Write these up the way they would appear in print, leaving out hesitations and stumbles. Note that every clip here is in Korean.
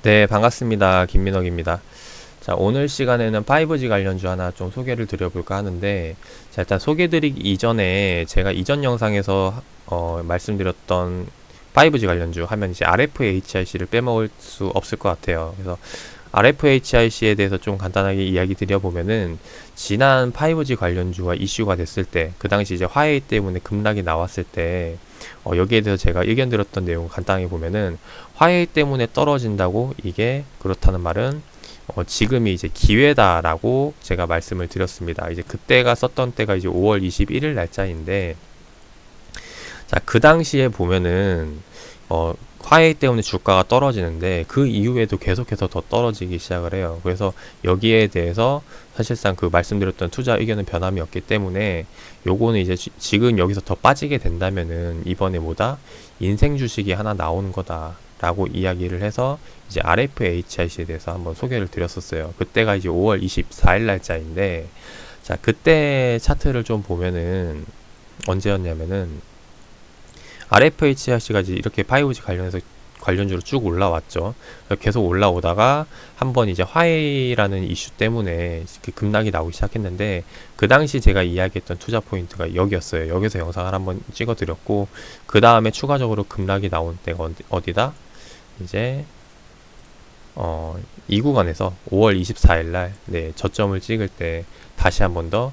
네, 반갑습니다. 김민혁입니다. 자, 오늘 시간에는 5G 관련주 하나 좀 소개를 드려볼까 하는데, 자, 일단 소개드리기 이전에 제가 이전 영상에서 말씀드렸던 5G 관련주 하면 이제 RFHIC를 빼먹을 수 없을 것 같아요. 그래서 RFHIC에 대해서 좀 간단하게 이야기 드려보면은, 지난 5G 관련주가 이슈가 됐을 때, 그 당시 이제 화웨이 때문에 급락이 나왔을 때, 여기에 대해서 제가 의견 드렸던 내용을 간단하게 보면은, 화웨이 때문에 떨어진다고 이게 그렇다는 말은 지금이 이제 기회다라고 제가 말씀을 드렸습니다. 이제 그때가 썼던 때가 이제 5월 21일 날짜인데, 자, 그 당시에 보면은 화웨이 때문에 주가가 떨어지는데 그 이후에도 계속해서 더 떨어지기 시작을 해요. 그래서 여기에 대해서 사실상 그 말씀드렸던 투자 의견은 변함이 없기 때문에 요거는 이제 지금 여기서 더 빠지게 된다면은 이번에 뭐다 인생 주식이 하나 나오는 거다라고 이야기를 해서 이제 RFHIC에 대해서 한번 소개를 드렸었어요. 그때가 이제 5월 24일 날짜인데, 자, 그때 차트를 좀 보면은 언제였냐면은 RFHIC가 이제 이렇게 5G 관련주로 쭉 올라왔죠. 계속 올라오다가 한번 이제 화웨이라는 이슈 때문에 급락이 나오기 시작했는데, 그 당시 제가 이야기했던 투자 포인트가 여기였어요. 여기서 영상을 한번 찍어 드렸고, 그 다음에 추가적으로 급락이 나온 때가 어디다? 이제 이 구간에서 5월 24일 날, 네, 저점을 찍을 때 다시 한번 더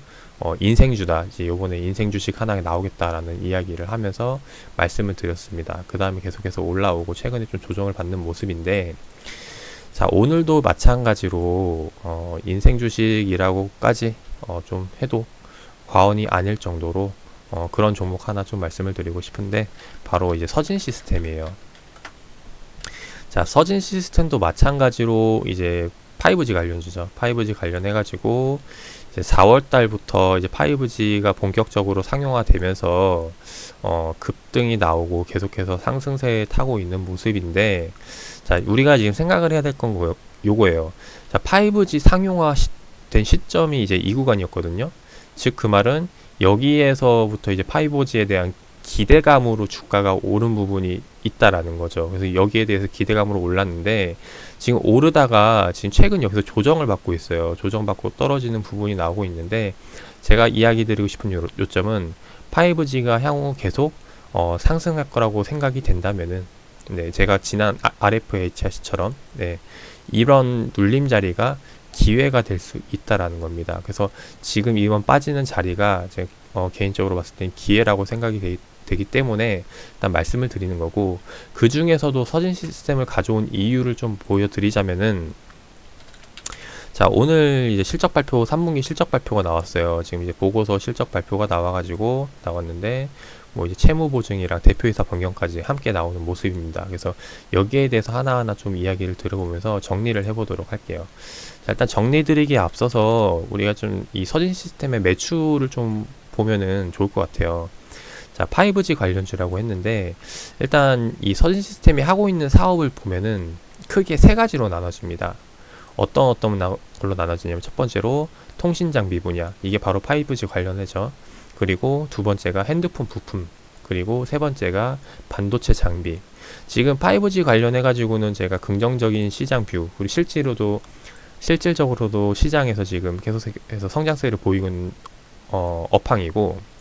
인생주다, 이제 요번에 인생 주식 하나 나오겠다라는 이야기를 하면서 말씀을 드렸습니다. 그 다음에 계속해서 올라오고 최근에 좀 조정을 받는 모습인데, 자, 오늘도 마찬가지로 인생 주식이라고까지 좀 해도 과언이 아닐 정도로 그런 종목 하나 좀 말씀을 드리고 싶은데, 바로 이제 서진 시스템이에요. 자, 서진 시스템도 마찬가지로 이제 5G 관련주죠. 5G 관련해가지고 이제 4월 달부터 이제 5G가 본격적으로 상용화되면서 급등이 나오고 계속해서 상승세에 타고 있는 모습인데, 자, 우리가 지금 생각을 해야 될 건 요거예요. 자, 5G 상용화 된 시점이 이제 이 구간이었거든요. 즉 그 말은 여기에서부터 이제 5G에 대한 기대감으로 주가가 오른 부분이 있다라는 거죠. 그래서 여기에 대해서 기대감으로 올랐는데, 지금 오르다가 지금 최근 여기서 조정을 받고 있어요. 조정받고 떨어지는 부분이 나오고 있는데, 제가 이야기 드리고 싶은 요점은 5G가 향후 계속 상승할 거라고 생각이 된다면은, 네, 제가 지난 RFHIC처럼 네, 이런 눌림 자리가 기회가 될 수 있다라는 겁니다. 그래서 지금 이번 빠지는 자리가 제 개인적으로 봤을 땐 기회라고 생각이 되기 때문에 일단 말씀을 드리는 거고, 그 중에서도 서진 시스템을 가져온 이유를 좀 보여드리자면은, 자, 오늘 이제 실적 발표, 3분기 실적 발표가 나왔어요. 지금 이제 보고서 실적 발표가 나왔는데, 뭐 이제 채무 보증이랑 대표이사 변경까지 함께 나오는 모습입니다. 그래서 여기에 대해서 하나하나 좀 이야기를 들어보면서 정리를 해보도록 할게요. 자, 일단 정리 드리기에 앞서서 우리가 좀 이 서진 시스템의 매출을 좀 보면은 좋을 것 같아요. 자, 5G 관련주라고 했는데, 일단 이 서진 시스템이 하고 있는 사업을 보면은 크게 세 가지로 나눠집니다. 어떤 걸로 나눠지냐면, 첫 번째로 통신 장비 분야, 이게 바로 5G 관련해죠. 그리고 두 번째가 핸드폰 부품, 그리고 세 번째가 반도체 장비. 지금 5G 관련해 가지고는 제가 긍정적인 시장 뷰, 그리고 실질적으로도 시장에서 지금 계속해서 성장세를 보이고 있는 업황이고,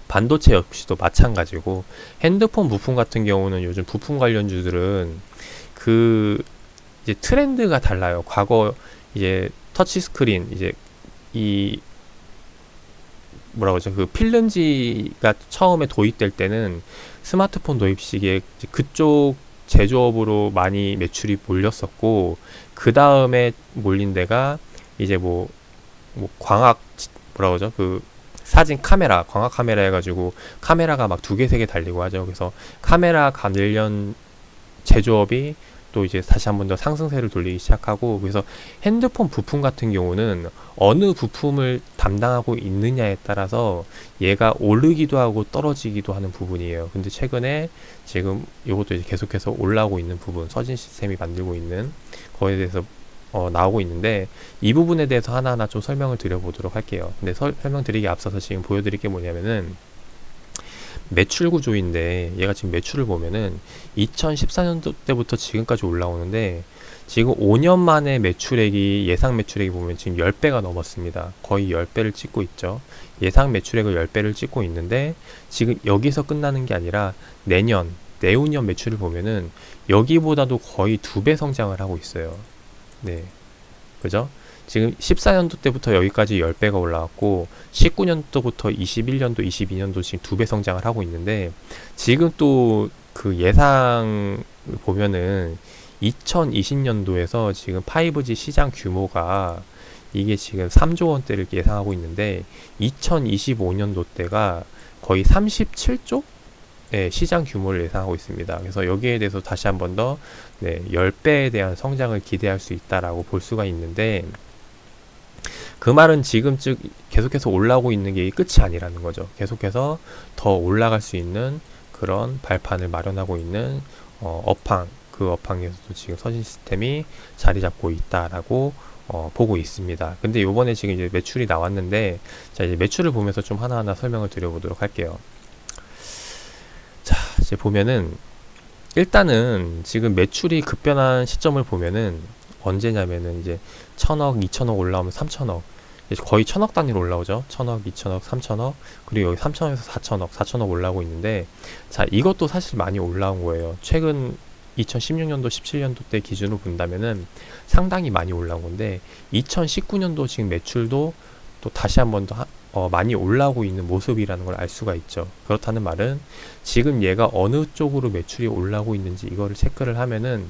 반도체 역시도 마찬가지고, 핸드폰 부품 같은 경우는 요즘 부품 관련주들은 그 이제 트렌드가 달라요. 과거 이제 터치 스크린, 이제 이 뭐라고 하죠? 그 필름지가 처음에 도입될 때는 스마트폰 도입 시기에 그쪽 제조업으로 많이 매출이 몰렸었고, 그 다음에 몰린 데가 이제 광학, 뭐라고 하죠? 그 사진 카메라, 광학 카메라 해가지고 카메라가 막 두 개, 세 개 달리고 하죠. 그래서 카메라 관련 제조업이 또 이제 다시 한번 더 상승세를 돌리기 시작하고, 그래서 핸드폰 부품 같은 경우는 어느 부품을 담당하고 있느냐에 따라서 얘가 오르기도 하고 떨어지기도 하는 부분이에요. 근데 최근에 지금 이것도 이제 계속해서 올라오고 있는 부분, 서진 시스템이 만들고 있는 거에 대해서 나오고 있는데, 이 부분에 대해서 하나하나 좀 설명을 드려보도록 할게요. 근데 설명드리기 앞서서 지금 보여드릴 게 뭐냐면은, 매출 구조인데 얘가 지금 매출을 보면은 2014년도 때부터 지금까지 올라오는데 지금 5년 만에 매출액이 예상 매출액이 보면 지금 10배가 넘었습니다. 거의 10배를 찍고 있죠. 예상 매출액을 10배를 찍고 있는데 지금 여기서 끝나는 게 아니라 내년, 내후년 매출을 보면은 여기보다도 거의 2배 성장을 하고 있어요. 네. 그죠? 지금 14년도 때부터 여기까지 10배가 올라왔고 19년도부터 21년도, 22년도 지금 2배 성장을 하고 있는데 지금 또 그 예상 보면은 2020년도에서 지금 5G 시장 규모가 이게 지금 3조 원대를 예상하고 있는데 2025년도 때가 거의 37조? 네, 시장 규모를 예상하고 있습니다. 그래서 여기에 대해서 다시 한번 더 10배에 대한 성장을 기대할 수 있다라고 볼 수가 있는데 그 말은 지금 즉 계속해서 올라오고 있는 게 끝이 아니라는 거죠. 계속해서 더 올라갈 수 있는 그런 발판을 마련하고 있는 업황, 그 업황에서도 지금 서진 시스템이 자리 잡고 있다라고 보고 있습니다. 근데 요번에 지금 이제 매출이 나왔는데 자 이제 매출을 보면서 좀 하나하나 설명을 드려보도록 할게요. 자 이제 보면은 일단은 지금 매출이 급변한 시점을 보면은 언제냐면은 이제 1000억, 2000억 올라오면 3000억 거의 1000억 단위로 올라오죠. 1000억, 2000억, 3000억 그리고 여기 3000억에서 4000억, 4000억 올라오고 있는데 자 이것도 사실 많이 올라온 거예요. 최근 2016년도, 17년도 때 기준으로 본다면은 상당히 많이 올라온 건데 2019년도 지금 매출도 또 다시 한번 더 많이 올라오고 있는 모습이라는 걸 알 수가 있죠. 그렇다는 말은 지금 얘가 어느 쪽으로 매출이 올라오고 있는지 이거를 체크를 하면은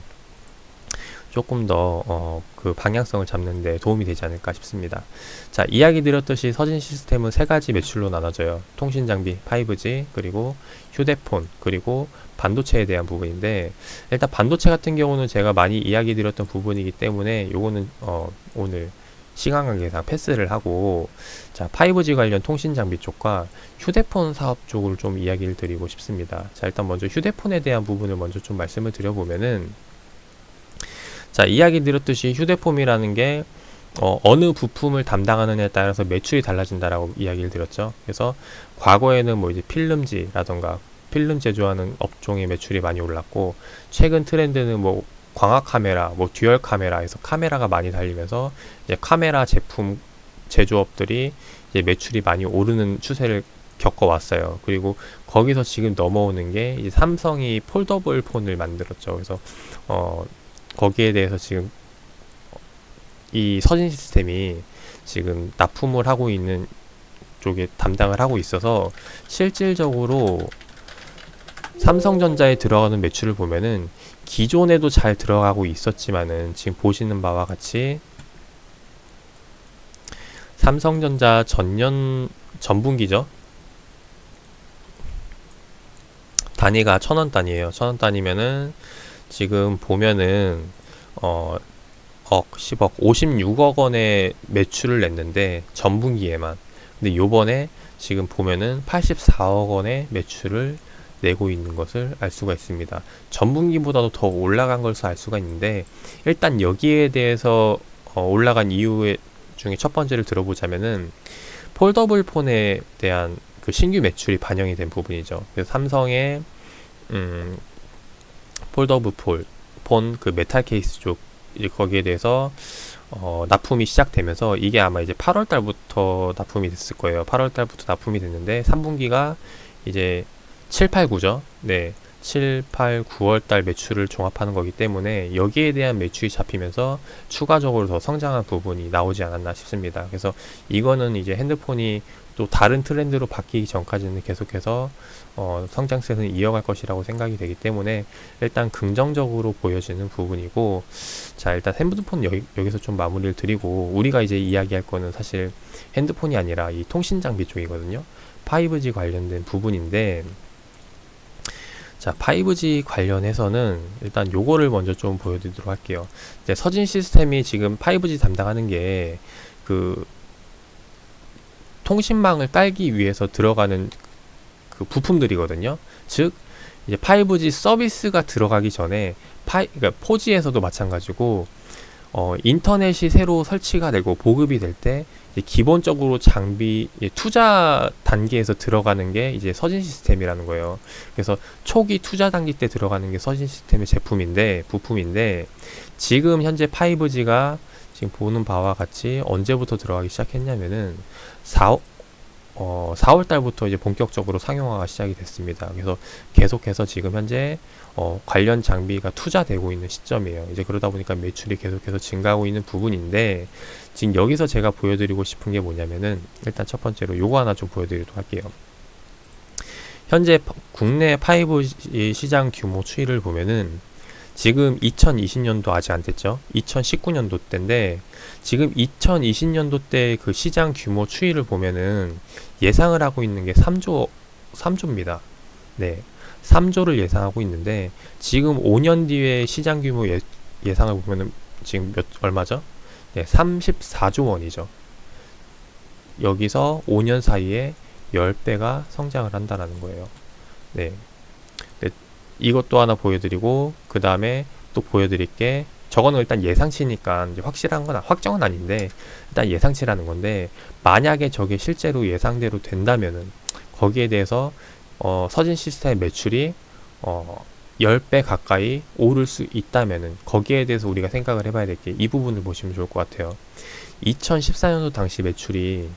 조금 더 그 방향성을 잡는 데 도움이 되지 않을까 싶습니다. 자, 이야기 드렸듯이 서진 시스템은 세 가지 매출로 나눠져요. 통신 장비, 5G, 그리고 휴대폰, 그리고 반도체에 대한 부분인데 일단 반도체 같은 경우는 제가 많이 이야기 드렸던 부분이기 때문에 요거는 오늘 시간 관계상 패스를 하고 자 5G 관련 통신 장비 쪽과 휴대폰 사업 쪽을 좀 이야기를 드리고 싶습니다. 자 일단 먼저 휴대폰에 대한 부분을 먼저 좀 말씀을 드려보면은 자 이야기 드렸듯이 휴대폰이라는 게 어느 부품을 담당하느냐에 따라서 매출이 달라진다라고 이야기를 드렸죠. 그래서 과거에는 뭐 이제 필름지라던가 필름 제조하는 업종의 매출이 많이 올랐고 최근 트렌드는 뭐 광학 카메라, 뭐 듀얼 카메라에서 카메라가 많이 달리면서 이제 카메라 제품 제조업들이 이제 매출이 많이 오르는 추세를 겪어왔어요. 그리고 거기서 지금 넘어오는 게 이제 삼성이 폴더블 폰을 만들었죠. 그래서 거기에 대해서 지금 이 서진 시스템이 지금 납품을 하고 있는 쪽에 담당을 하고 있어서 실질적으로 삼성전자에 들어가는 매출을 보면은 기존에도 잘 들어가고 있었지만은 지금 보시는 바와 같이 삼성전자 전분기죠. 단위가 1000원 단위예요. 1000원 단위면은 지금 보면은 10억, 56억 원의 매출을 냈는데 전분기에만. 근데 요번에 지금 보면은 84억 원의 매출을 내고 있는 것을 알 수가 있습니다. 전분기보다도 더 올라간 것을 알 수가 있는데 일단 여기에 대해서 올라간 이유 중에 첫 번째를 들어보자면은 폴더블 폰에 대한 그 신규 매출이 반영이 된 부분이죠. 그래서 삼성의 폴더블 폰 그 메탈 케이스 쪽 이제 거기에 대해서 납품이 시작되면서 이게 아마 이제 8월 달부터 납품이 됐을 거예요. 8월 달부터 납품이 됐는데 3분기가 이제 7, 8, 9죠. 네. 7, 8, 9월 달 매출을 종합하는 거기 때문에 여기에 대한 매출이 잡히면서 추가적으로 더 성장한 부분이 나오지 않았나 싶습니다. 그래서 이거는 이제 핸드폰이 또 다른 트렌드로 바뀌기 전까지는 계속해서 성장세는 이어갈 것이라고 생각이 되기 때문에 일단 긍정적으로 보여지는 부분이고 자 일단 핸드폰 여기서 좀 마무리를 드리고 우리가 이제 이야기할 거는 사실 핸드폰이 아니라 이 통신 장비 쪽이거든요. 5G 관련된 부분인데 자 5G 관련해서는 일단 요거를 먼저 좀 보여드리도록 할게요. 이제 서진 시스템이 지금 5G 담당하는 게 그 통신망을 깔기 위해서 들어가는 그 부품들이거든요. 즉 이제 5G 서비스가 들어가기 전에 그러니까 4G에서도 마찬가지고 인터넷이 새로 설치가 되고 보급이 될 때 기본적으로 장비 투자 단계에서 들어가는 게 이제 서진 시스템이라는 거예요. 그래서 초기 투자 단계 때 들어가는 게 서진 시스템의 부품인데 지금 현재 5G가 지금 보는 바와 같이 언제부터 들어가기 시작했냐면은 4월 달부터 이제 본격적으로 상용화가 시작이 됐습니다. 그래서 계속해서 지금 현재 관련 장비가 투자되고 있는 시점이에요. 이제 그러다 보니까 매출이 계속해서 증가하고 있는 부분인데, 지금 여기서 제가 보여드리고 싶은 게 뭐냐면은, 일단 첫 번째로 요거 하나 좀 보여드리도록 할게요. 현재 국내 5G 시장 규모 추이를 보면은 지금 2020년도 아직 안 됐죠. 2019년도 때인데 지금 2020년도 때 그 시장 규모 추이를 보면은 예상을 하고 있는 게 3조입니다. 네. 3조를 예상하고 있는데 지금 5년 뒤에 시장 규모 예상을 보면은 지금 얼마죠? 네, 34조 원이죠. 여기서 5년 사이에 10배가 성장을 한다라는 거예요. 네. 네, 이것도 하나 보여드리고, 그 다음에 또 보여드릴 게, 저거는 일단 예상치니까 이제 확정은 아닌데, 일단 예상치라는 건데, 만약에 저게 실제로 예상대로 된다면은, 거기에 대해서, 서진 시스템 매출이, 10배 가까이 오를 수 있다면은, 거기에 대해서 우리가 생각을 해봐야 될 게 이 부분을 보시면 좋을 것 같아요. 2014년도 당시 매출이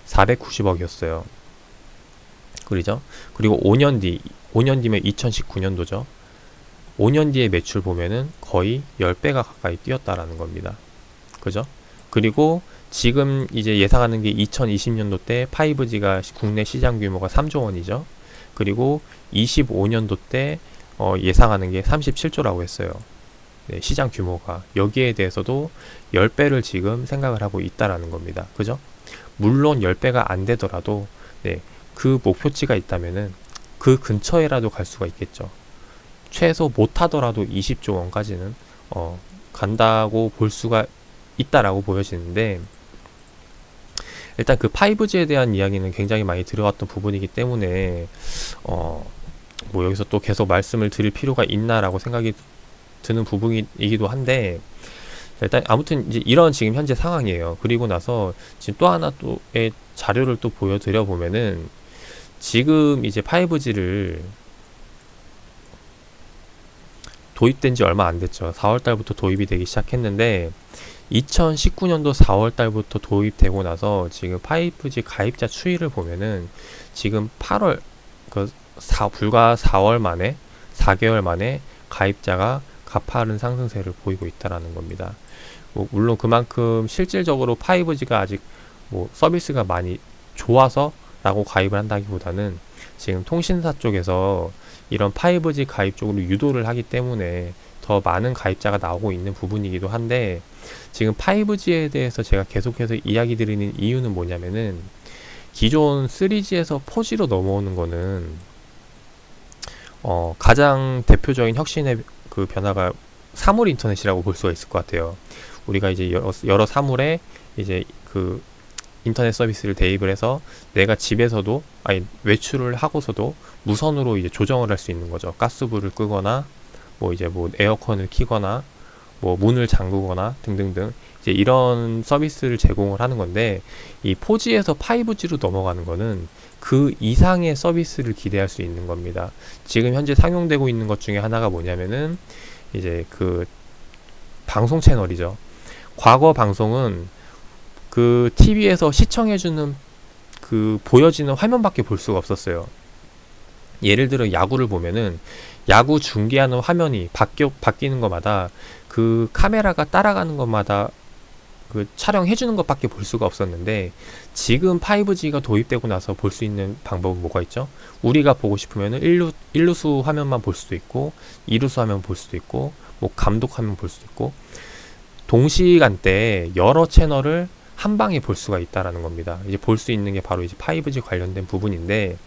490억이었어요. 그죠? 그리고 5년 뒤면 2019년도죠. 5년 뒤에 매출 보면은 거의 10배가 가까이 뛰었다라는 겁니다. 그죠? 그리고 지금 이제 예상하는 게 2020년도 때 5G가 국내 시장 규모가 3조 원이죠. 그리고 25년도 때 예상하는 게 37조라고 했어요. 네, 시장 규모가. 여기에 대해서도 10배를 지금 생각을 하고 있다라는 겁니다. 그죠? 물론 10배가 안 되더라도 네, 그 목표치가 있다면은 그 근처에라도 갈 수가 있겠죠. 최소 못하더라도 20조 원까지는 간다고 볼 수가 있다라고 보여지는데, 일단 그 5G에 대한 이야기는 굉장히 많이 들어왔던 부분이기 때문에 뭐 여기서 또 계속 말씀을 드릴 필요가 있나라고 생각이 드는 부분이기도 한데, 일단 아무튼 이제 이런 지금 현재 상황이에요. 그리고 나서 지금 또 하나 또의 자료를 또 보여드려 보면은, 지금 이제 5G를 도입된 지 얼마 안 됐죠. 4월 달부터 도입이 되기 시작했는데 2019년도 4월 달부터 도입되고 나서 지금 5G 가입자 추이를 보면은 지금 8월 불과 4월 만에 4개월 만에 가입자가 가파른 상승세를 보이고 있다라는 겁니다. 물론 그만큼 실질적으로 5G가 아직 서비스가 많이 좋아서 라고 가입을 한다기보다는 지금 통신사 쪽에서 이런 5G 가입 쪽으로 유도를 하기 때문에 더 많은 가입자가 나오고 있는 부분이기도 한데, 지금 5G에 대해서 제가 계속해서 이야기 드리는 이유는 뭐냐면은, 기존 3G에서 4G로 넘어오는 거는 가장 대표적인 혁신의 그 변화가 사물 인터넷이라고 볼 수가 있을 것 같아요. 우리가 이제 여러 사물에 이제 그 인터넷 서비스를 대입을 해서 내가 집에서도 외출을 하고서도 무선으로 이제 조정을 할 수 있는 거죠. 가스불을 끄거나 이제 에어컨을 켜거나 문을 잠그거나 등등등 이제 이런 서비스를 제공을 하는 건데, 이 4G에서 5G로 넘어가는 거는 그 이상의 서비스를 기대할 수 있는 겁니다. 지금 현재 상용되고 있는 것 중에 하나가 뭐냐면은 이제 그 방송 채널이죠. 과거 방송은 그 TV에서 시청해주는 그 보여지는 화면밖에 볼 수가 없었어요. 예를 들어 야구를 보면은 야구 중계하는 화면이 바뀌는 것마다 그 카메라가 따라가는 것마다 그 촬영해주는 것밖에 볼 수가 없었는데, 지금 5G가 도입되고 나서 볼 수 있는 방법은 뭐가 있죠? 우리가 보고 싶으면은 1루수 화면만 볼 수도 있고 2루수 화면 볼 수도 있고 감독 화면 볼 수도 있고, 동시간대에 여러 채널을 한 방에 볼 수가 있다라는 겁니다. 이제 볼 수 있는 게 바로 이제 5G 관련된 부분인데,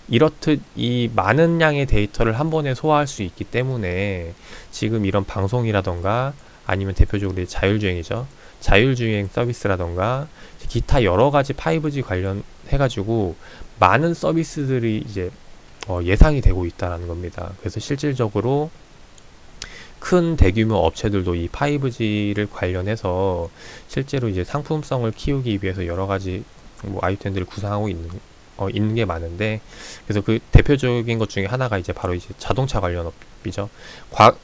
이렇듯 이 많은 양의 데이터를 한 번에 소화할 수 있기 때문에 지금 이런 방송이라던가 아니면 대표적으로 자율주행이죠. 자율주행 서비스라던가 기타 여러 가지 5G 관련해가지고 많은 서비스들이 이제 예상이 되고 있다라는 겁니다. 그래서 실질적으로 큰 대규모 업체들도 이 5G를 관련해서 실제로 이제 상품성을 키우기 위해서 여러 가지 뭐 아이템들을 구상하고 있는 게 많은데, 그래서 그 대표적인 것 중에 하나가 이제 바로 이제 자동차 관련 업이죠.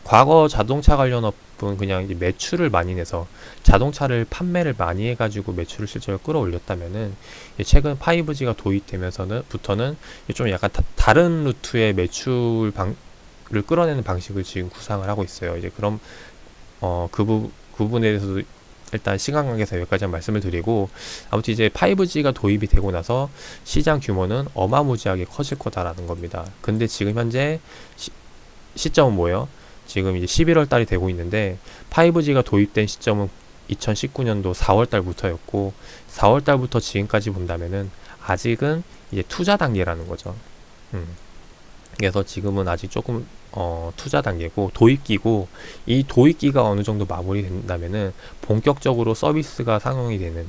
과거 자동차 관련 업은 그냥 이제 매출을 많이 내서 자동차를 판매를 많이 해가지고 매출을 실제로 끌어올렸다면은, 최근 5G가 도입되면서부터는 좀 약간 다른 루트의 매출 를 끌어내는 방식을 지금 구상을 하고 있어요. 이제 그럼 그 부분에 대해서도 일단 시간 관계에서 여기까지 말씀을 드리고, 아무튼 이제 5G가 도입이 되고 나서 시장 규모는 어마무지하게 커질 거다라는 겁니다. 근데 지금 현재 시점은 뭐예요? 지금 이제 11월 달이 되고 있는데 5G가 도입된 시점은 2019년도 4월 달부터였고, 4월 달부터 지금까지 본다면은 아직은 이제 투자 단계라는 거죠. 그래서 지금은 아직 조금 투자 단계고 도입기고, 이 도입기가 어느 정도 마무리된다면은 본격적으로 서비스가 상용이 되는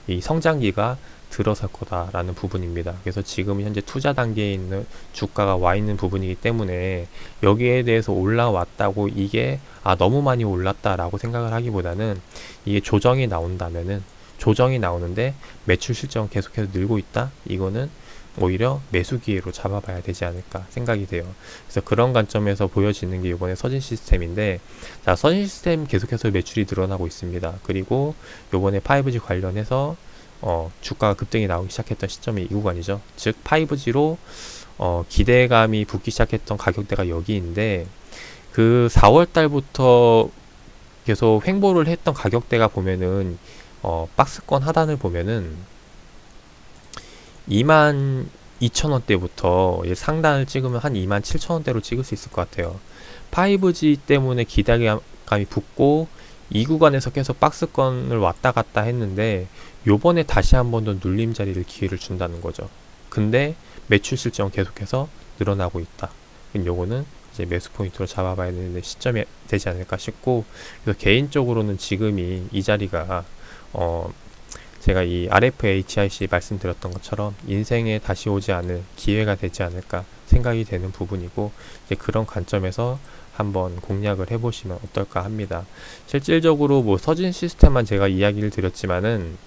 이 성장기가 들어설 거다라는 부분입니다. 그래서 지금 현재 투자 단계에 있는 주가가 와 있는 부분이기 때문에 여기에 대해서 올라왔다고 이게 너무 많이 올랐다라고 생각을 하기보다는, 이게 조정이 나온다면은, 조정이 나오는데 매출 실적은 계속해서 늘고 있다, 이거는 오히려 매수 기회로 잡아봐야 되지 않을까 생각이 돼요. 그래서 그런 관점에서 보여지는 게 이번에 서진 시스템인데, 자, 서진 시스템 계속해서 매출이 늘어나고 있습니다. 그리고 요번에 5G 관련해서 주가가 급등이 나오기 시작했던 시점이 이 구간이죠. 즉 5G로 기대감이 붙기 시작했던 가격대가 여기인데, 그 4월 달부터 계속 횡보를 했던 가격대가 보면은 박스권 하단을 보면은 22,000원대부터 상단을 찍으면 한 27,000원대로 찍을 수 있을 것 같아요. 5G 때문에 기대감이 붙고 이 구간에서 계속 박스권을 왔다 갔다 했는데, 요번에 다시 한 번 더 눌림 자리를 기회를 준다는 거죠. 근데 매출 실적은 계속해서 늘어나고 있다. 요거는 이제 매수 포인트로 잡아봐야 되는 시점이 되지 않을까 싶고, 그래서 개인적으로는 지금이 이 자리가 제가 이 RFHIC 말씀드렸던 것처럼 인생에 다시 오지 않을 기회가 되지 않을까 생각이 되는 부분이고, 이제 그런 관점에서 한번 공략을 해보시면 어떨까 합니다. 실질적으로 뭐 서진 시스템만 제가 이야기를 드렸지만은,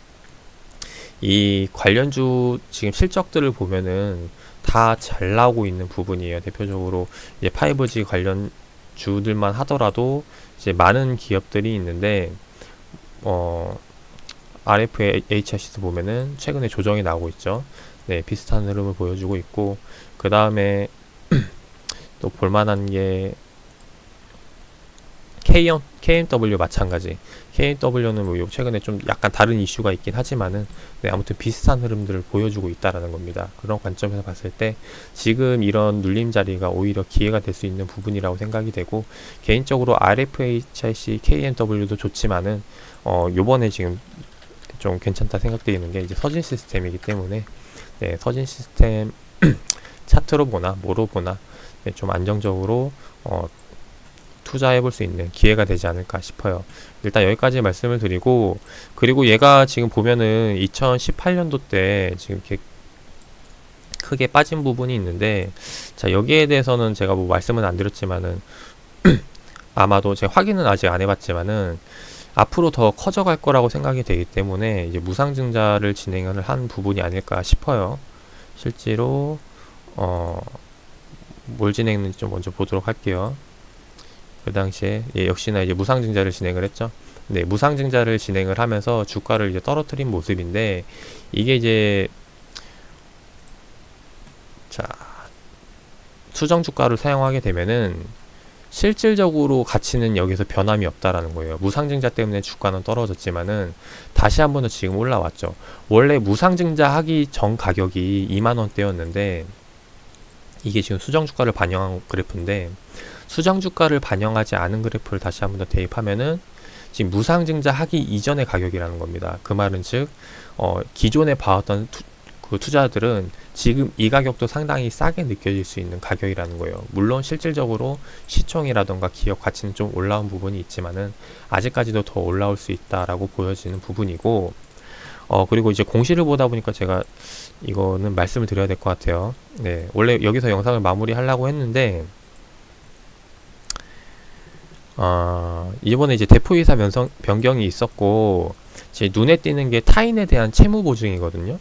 이 관련주 지금 실적들을 보면은 다 잘 나오고 있는 부분이에요. 대표적으로 이제 5G 관련 주들만 하더라도 이제 많은 기업들이 있는데, RFHIC도 보면은 최근에 조정이 나오고 있죠. 네, 비슷한 흐름을 보여주고 있고, 그 다음에 또 볼만한 게 KMW 마찬가지. KMW는 뭐 최근에 좀 약간 다른 이슈가 있긴 하지만은, 네, 아무튼 비슷한 흐름들을 보여주고 있다라는 겁니다. 그런 관점에서 봤을 때 지금 이런 눌림 자리가 오히려 기회가 될 수 있는 부분이라고 생각이 되고, 개인적으로 RFHIC, KMW도 좋지만은 요번에 지금 좀 괜찮다 생각되는 게 이제 서진 시스템이기 때문에, 네, 서진 시스템 차트로 보나 뭐로 보나, 네, 좀 안정적으로 투자해 볼 수 있는 기회가 되지 않을까 싶어요. 일단 여기까지 말씀을 드리고, 그리고 얘가 지금 보면은 2018년도 때 지금 이렇게 크게 빠진 부분이 있는데, 자, 여기에 대해서는 제가 뭐 말씀은 안 드렸지만은 아마도 제가 확인은 아직 안 해봤지만은 앞으로 더 커져갈 거라고 생각이 되기 때문에 이제 무상증자를 진행을 한 부분이 아닐까 싶어요. 실제로 뭘 진행했는지 좀 먼저 보도록 할게요. 그 당시에 역시나 이제 무상증자를 진행을 했죠. 네, 무상증자를 진행을 하면서 주가를 이제 떨어뜨린 모습인데, 이게 이제 자, 수정주가를 사용하게 되면은 실질적으로 가치는 여기서 변함이 없다라는 거예요. 무상증자 때문에 주가는 떨어졌지만은 다시 한 번 더 지금 올라왔죠. 원래 무상증자 하기 전 가격이 2만원대였는데 이게 지금 수정주가를 반영한 그래프인데, 수정주가를 반영하지 않은 그래프를 다시 한 번 더 대입하면은 지금 무상증자 하기 이전의 가격이라는 겁니다. 그 말은 즉 기존에 봐왔던 그 투자들은 지금 이 가격도 상당히 싸게 느껴질 수 있는 가격이라는 거예요. 물론 실질적으로 시총이라던가 기업 가치는 좀 올라온 부분이 있지만은 아직까지도 더 올라올 수 있다라고 보여지는 부분이고, 그리고 이제 공시를 보다 보니까 제가 이거는 말씀을 드려야 될 것 같아요. 네, 원래 여기서 영상을 마무리 하려고 했는데 이번에 이제 대표이사 변경이 있었고, 제 눈에 띄는 게 타인에 대한 채무 보증이거든요.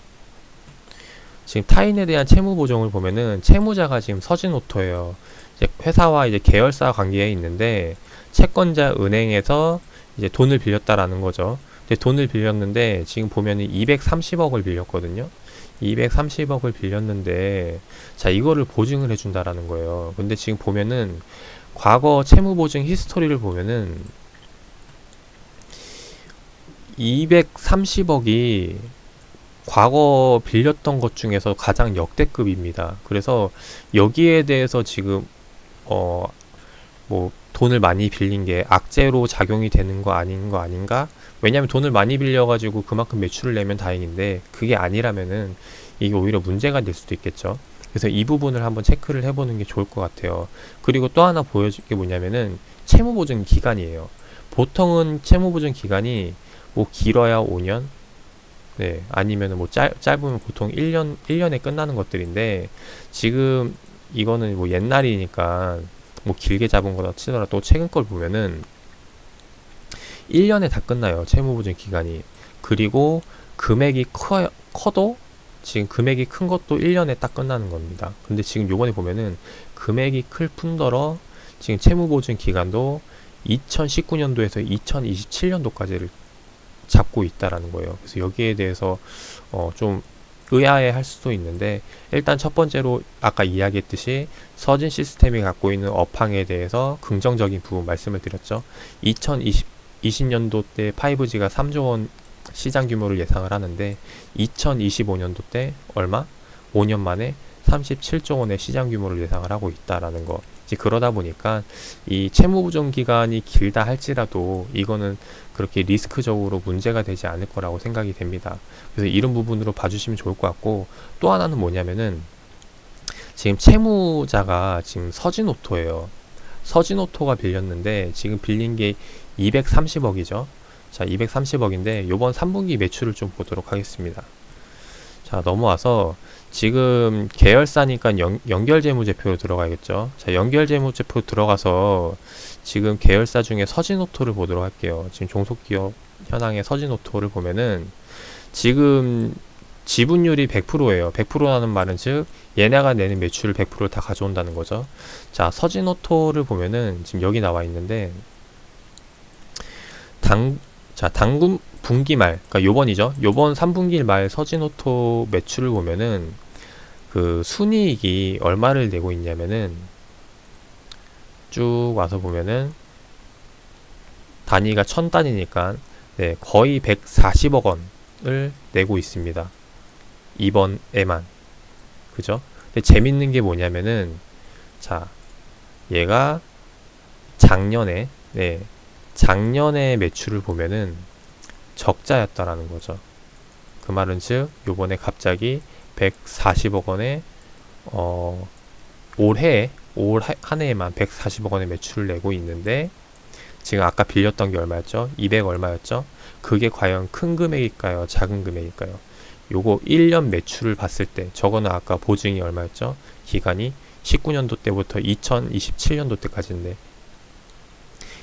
지금 타인에 대한 채무 보증을 보면은 채무자가 지금 서진오토예요. 이제 회사와 이제 계열사 관계에 있는데 채권자 은행에서 이제 돈을 빌렸다라는 거죠. 근데 돈을 빌렸는데 지금 보면은 230억을 빌렸거든요. 230억을 빌렸는데 자 이거를 보증을 해준다라는 거예요. 근데 지금 보면은 과거 채무 보증 히스토리를 보면은 230억이 과거 빌렸던 것 중에서 가장 역대급입니다. 그래서 여기에 대해서 지금 어 뭐 돈을 많이 빌린 게 악재로 작용이 되는 거 아닌 거 아닌가? 왜냐면 돈을 많이 빌려가지고 그만큼 매출을 내면 다행인데 그게 아니라면은 이게 오히려 문제가 될 수도 있겠죠. 그래서 이 부분을 한번 체크를 해보는 게 좋을 것 같아요. 그리고 또 하나 보여줄 게 뭐냐면은 채무보증 기간이에요. 보통은 채무보증 기간이 뭐 길어야 5년, 네, 아니면은 뭐 짧으면 보통 1년에 끝나는 것들인데, 지금 이거는 뭐 옛날이니까 뭐 길게 잡은 거다 치더라도 최근 걸 보면은 1년에 다 끝나요. 채무보증 기간이. 그리고 금액이 커도 지금 금액이 큰 것도 1년에 딱 끝나는 겁니다. 근데 지금 요번에 보면은 금액이 클 뿐더러 지금 채무보증 기간도 2019년도에서 2027년도까지를 잡고 있다라는 거예요. 그래서 여기에 대해서 좀 의아해 할 수도 있는데, 일단 첫 번째로 아까 이야기했듯이 서진 시스템이 갖고 있는 업황에 대해서 긍정적인 부분 말씀을 드렸죠. 2020년도 때 5G가 3조 원 시장 규모를 예상을 하는데 2025년도 때 얼마? 5년 만에 37조 원의 시장 규모를 예상을 하고 있다라는 거. 이제 그러다 보니까 이 채무 보존 기간이 길다 할지라도 이거는 그렇게 리스크적으로 문제가 되지 않을 거라고 생각이 됩니다. 그래서 이런 부분으로 봐주시면 좋을 것 같고, 또 하나는 뭐냐면은 지금 채무자가 지금 서진오토예요. 서진오토가 빌렸는데 지금 빌린 게 230억이죠. 자, 230억인데 요번 3분기 매출을 좀 보도록 하겠습니다. 자, 넘어와서 지금 계열사니까 연결재무제표로 들어가야겠죠. 자, 연결재무제표 들어가서 지금 계열사 중에 서진오토를 보도록 할게요. 지금 종속기업 현황의 서진오토를 보면은 지금 지분율이 100%예요. 100%라는 말은 즉 얘네가 내는 매출을 100%를 다 가져온다는 거죠. 자, 서진오토를 보면은 지금 여기 나와 있는데 당분 분기 말, 그러니까 요번이죠. 요번 3분기 말 서진오토 매출을 보면은 그 순이익이 얼마를 내고 있냐면은 쭉 와서 보면은 단위가 1000단위니까 네, 거의 140억 원을 내고 있습니다. 이번에만. 그죠? 근데 재밌는 게 뭐냐면은 자, 얘가 작년에 네, 작년의 매출을 보면은 적자였다라는 거죠. 그 말은 즉 요번에 갑자기 140억 원의 올 한 해에만 140억 원의 매출을 내고 있는데 지금 아까 빌렸던 게 얼마였죠? 200 얼마였죠? 그게 과연 큰 금액일까요? 작은 금액일까요? 요거 1년 매출을 봤을 때 저거는 아까 보증이 얼마였죠? 기간이 19년도 때부터 2027년도 때까지인데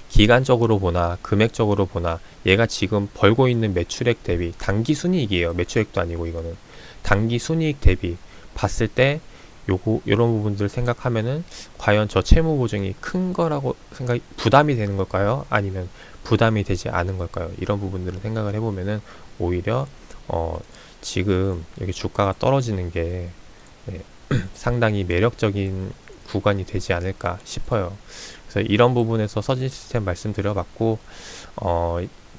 기간적으로 보나 금액적으로 보나 얘가 지금 벌고 있는 매출액 대비 단기 순이익이에요. 매출액도 아니고 이거는 단기 순이익 대비 봤을 때 요거 요런 부분들 생각하면은 과연 저 채무 보증이 큰 거라고 부담이 되는 걸까요? 아니면 부담이 되지 않은 걸까요? 이런 부분들을 생각을 해보면은 오히려 지금 여기 주가가 떨어지는 게 네, 상당히 매력적인 구간이 되지 않을까 싶어요. 그래서 이런 부분에서 서진 시스템 말씀드려봤고,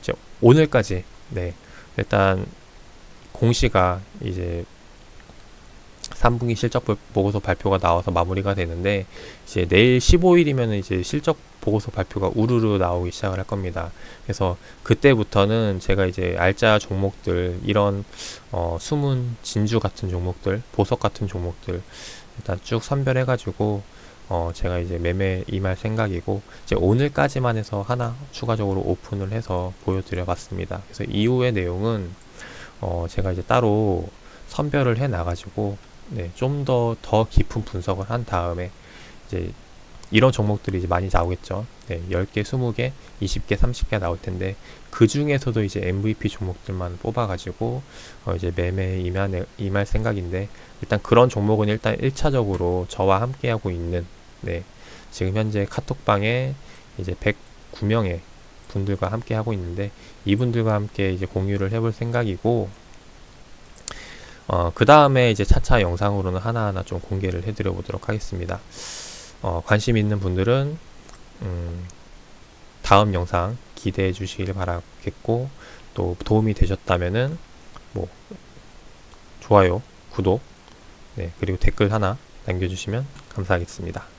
이제 오늘까지, 네, 일단 공시가 이제 3분기 실적 보고서 발표가 나와서 마무리가 되는데, 이제 내일 15일이면 이제 실적 보고서 발표가 우르르 나오기 시작을 할 겁니다. 그래서 그때부터는 제가 이제 알짜 종목들, 이런, 숨은 진주 같은 종목들, 보석 같은 종목들, 일단 쭉 선별해가지고, 제가 이제 매매 임할 생각이고, 이제 오늘까지만 해서 하나 추가적으로 오픈을 해서 보여드려 봤습니다. 그래서 이후의 내용은, 제가 이제 따로 선별을 해 나가지고, 네, 좀 더 깊은 분석을 한 다음에, 이제 이런 종목들이 이제 많이 나오겠죠. 네, 10개, 20개, 20개, 30개 나올 텐데 그 중에서도 이제 MVP 종목들만 뽑아가지고 이제 매매에 임할 생각인데, 일단 그런 종목은 일단 1차적으로 저와 함께하고 있는, 네, 지금 현재 카톡방에 이제 109명의 분들과 함께 하고 있는데, 이분들과 함께 이제 공유를 해볼 생각이고, 그 다음에 이제 차차 영상으로는 하나하나 좀 공개를 해드려 보도록 하겠습니다. 관심 있는 분들은 다음 영상 기대해 주시길 바라겠고, 또 도움이 되셨다면은 뭐 좋아요, 구독, 네, 그리고 댓글 하나 남겨주시면 감사하겠습니다.